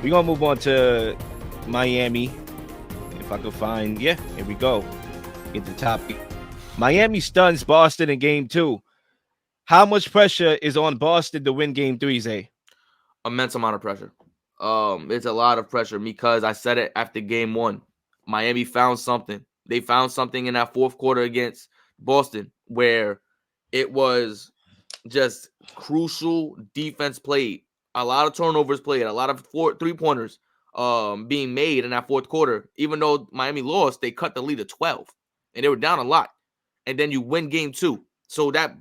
We're going to move on to Miami. If I could find, here we go. Get the topic. Miami stuns Boston in game 2. How much pressure is on Boston to win game 3, Zay? Immense amount of pressure. It's a lot of pressure because I said it after game 1. Miami found something. They found something in that fourth quarter against Boston where it was just crucial defense played. A lot of turnovers played, a lot of 3-pointers being made in that fourth quarter. Even though Miami lost, they cut the lead to 12, and they were down a lot. And then you win game 2. So that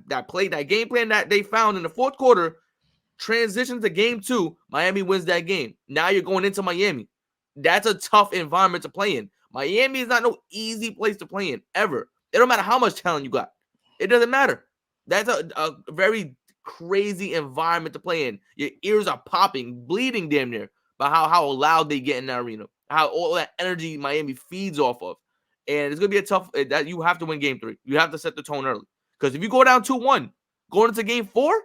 game plan that they found in the fourth quarter transitions to game 2. Miami wins that game. Now you're going into Miami. That's a tough environment to play in. Miami is not no easy place to play in ever. It don't matter how much talent you got. It doesn't matter. That's a very crazy environment to play in. Your ears are popping, bleeding damn near by how loud they get in that arena, how all that energy Miami feeds off of. And it's going to be a tough that you have to win game 3. You have to set the tone early. Because if you go down 2-1, going into game 4,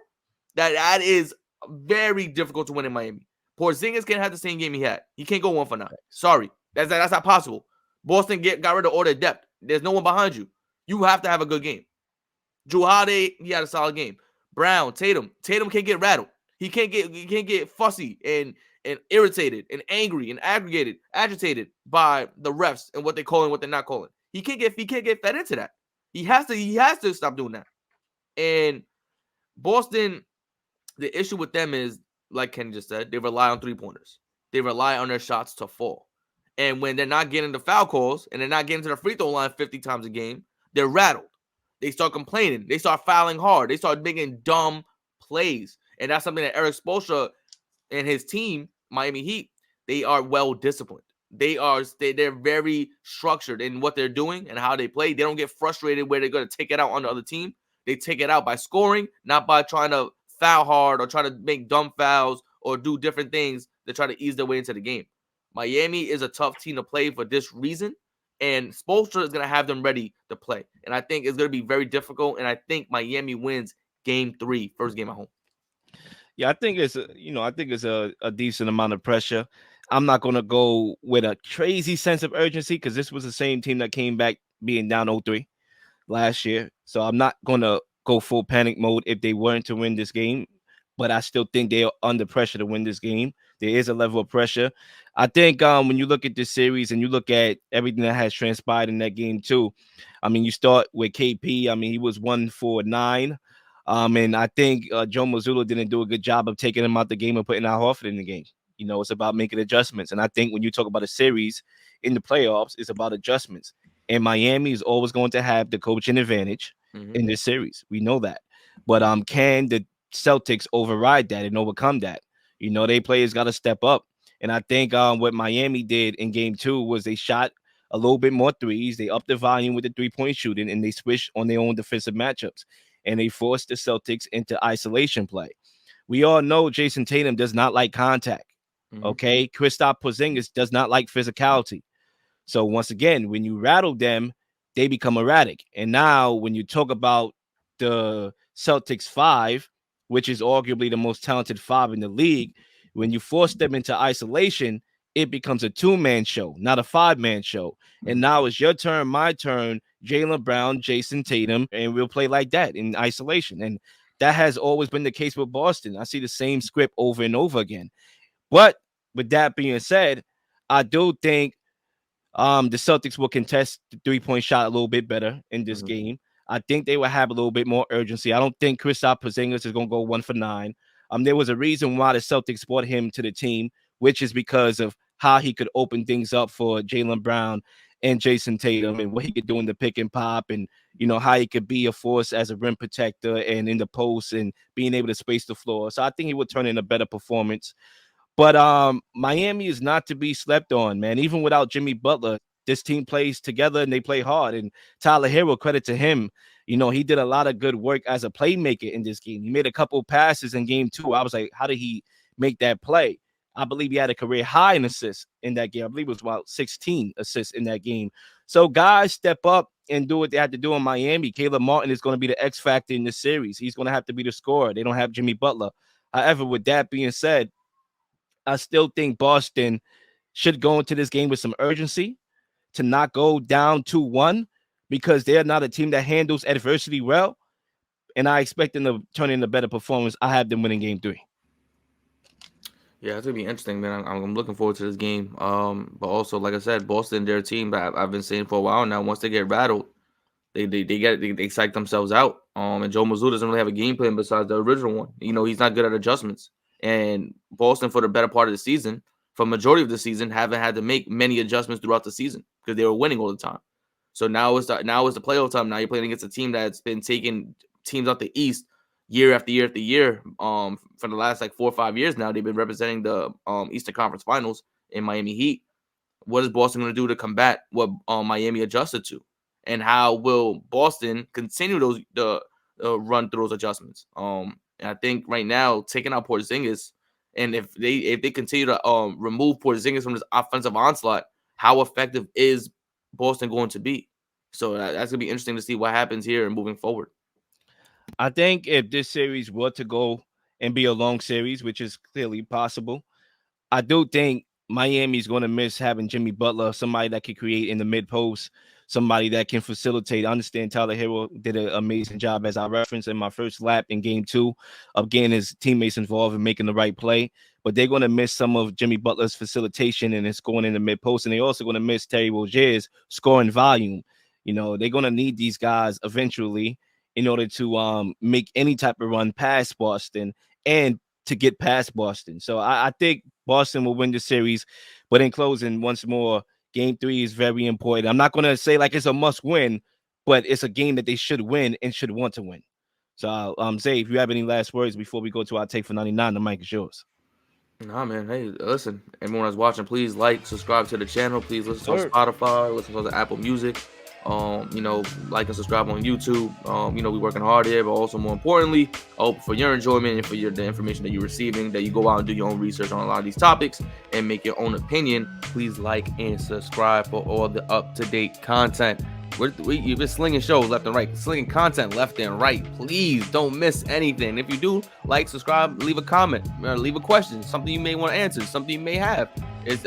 that is very difficult to win in Miami. Porzingis can't have the same game he had. He can't go 1 for 9. Sorry. That's not possible. Boston got rid of all their depth. There's no one behind you. You have to have a good game. Drew Holiday, he had a solid game. Brown, Tatum can't get rattled. He can't get fussy and irritated and angry and agitated by the refs and what they call and what they're not calling. He can't get fed into that. He has to stop doing that. And Boston, the issue with them is, like Ken just said, they rely on 3-pointers. They rely on their shots to fall. And when they're not getting the foul calls and they're not getting to the free throw line 50 times a game, they're rattled. They start complaining. They start fouling hard. They start making dumb plays. And that's something that Eric Spoelstra and his team, Miami Heat, they are well disciplined. They're very structured in what they're doing and how they play. They don't get frustrated where they're going to take it out on the other team. They take it out by scoring, not by trying to foul hard or try to make dumb fouls or do different things to try to ease their way into the game. Miami is a tough team to play for this reason, and Spoelstra is going to have them ready to play. And I think it's going to be very difficult, and I think Miami wins game 3, first game at home. Yeah, I think it's a decent amount of pressure. I'm not going to go with a crazy sense of urgency because this was the same team that came back being down 0-3 last year. So I'm not going to go full panic mode if they weren't to win this game. But I still think they are under pressure to win this game. There is a level of pressure. I think when you look at this series and you look at everything that has transpired in that game too, I mean, you start with KP. I mean, he was 1 for 9. And I think Joe Mazzulla didn't do a good job of taking him out the game and putting Al Horford in the game. You know, it's about making adjustments. And I think when you talk about a series in the playoffs, it's about adjustments. And Miami is always going to have the coaching advantage in this series. We know that. But can the Celtics override that and overcome that? You know, they players got to step up. And I think what Miami did in game 2 was they shot a little bit more threes. They upped the volume with the 3-point shooting, and they switched on their own defensive matchups. And they forced the Celtics into isolation play. We all know Jason Tatum does not like contact. Okay. Kristaps Porzingis does not like physicality. So once again, when you rattle them, they become erratic. And now when you talk about the Celtics 5, which is arguably the most talented 5 in the league, when you force them into isolation, it becomes a 2-man show, not a 5-man show. And now it's your turn, my turn, Jaylen Brown, Jason Tatum, and we'll play like that in isolation. And that has always been the case with Boston. I see the same script over and over again. But with that being said, I do think the Celtics will contest the 3-point shot a little bit better in this game. I think they will have a little bit more urgency. I don't think Kristaps Porzingis is going to go 1 for 9. There was a reason why the Celtics brought him to the team, which is because of how he could open things up for Jaylen Brown and Jason Tatum and what he could do in the pick and pop and, you know, how he could be a force as a rim protector and in the post and being able to space the floor. So I think he would turn in a better performance. But Miami is not to be slept on, man. Even without Jimmy Butler, this team plays together and they play hard. And Tyler Hero, credit to him. You know, he did a lot of good work as a playmaker in this game. He made a couple passes in game 2. I was like, how did he make that play? I believe he had a career high in assists in that game. I believe it was about 16 assists in that game. So guys step up and do what they had to do in Miami. Caleb Martin is going to be the X factor in this series. He's going to have to be the scorer. They don't have Jimmy Butler. However, with that being said, I still think Boston should go into this game with some urgency to not go down 2-1 because they're not a team that handles adversity well. And I expect them to turn in a better performance. I have them winning game 3. Yeah, it's gonna be interesting, man. I'm looking forward to this game. But also, like I said, Boston, they're a team that I've been saying for a while now. Once they get rattled, they psych themselves out. And Joe Mazzulla doesn't really have a game plan besides the original one. He's not good at adjustments. And Boston, for the better part of the season, for majority of the season, haven't had to make many adjustments throughout the season because they were winning all the time. So now is the playoff time. Now you're playing against a team that's been taking teams out the East year after year after year. For the last like 4 or 5 years now, they've been representing the Eastern Conference Finals in Miami Heat. What is Boston going to do to combat what Miami adjusted to, and how will Boston continue the run through those adjustments? And I think right now taking out Porzingis, and if they continue to remove Porzingis from this offensive onslaught, how effective is Boston going to be? So that's gonna be interesting to see what happens here and moving forward. I think if this series were to go and be a long series, which is clearly possible, I do think Miami's going to miss having Jimmy Butler, somebody that can create in the mid post, somebody that can facilitate. I understand Tyler Hero did an amazing job, as I referenced in my first lap in game 2, of getting his teammates involved and making the right play. But they're going to miss some of Jimmy Butler's facilitation and his scoring in the mid post. And they're also going to miss Terry Rozier's scoring volume. They're going to need these guys eventually in order to make any type of run past Boston and to get past Boston. So I think Boston will win the series. But in closing, once more, game 3 is very important. I'm not going to say like it's a must win, but it's a game that they should win and should want to win. So, Zay, if you have any last words before we go to our take for 99, the mic is yours. Nah, man. Hey, listen, everyone that's watching, please like, subscribe to the channel. Please listen on Sir. Spotify, listen to the Apple Music. Like and subscribe on YouTube. We working hard here, but also more importantly, I hope for your enjoyment and for the information that you're receiving, that you go out and do your own research on a lot of these topics and make your own opinion. Please like and subscribe for all the up-to-date content. You've been slinging shows left and right, slinging content left and right. Please don't miss anything. If you do, like, subscribe, leave a comment, or leave a question, something you may want to answer, something you may have.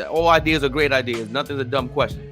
All ideas are great ideas. Nothing's a dumb question.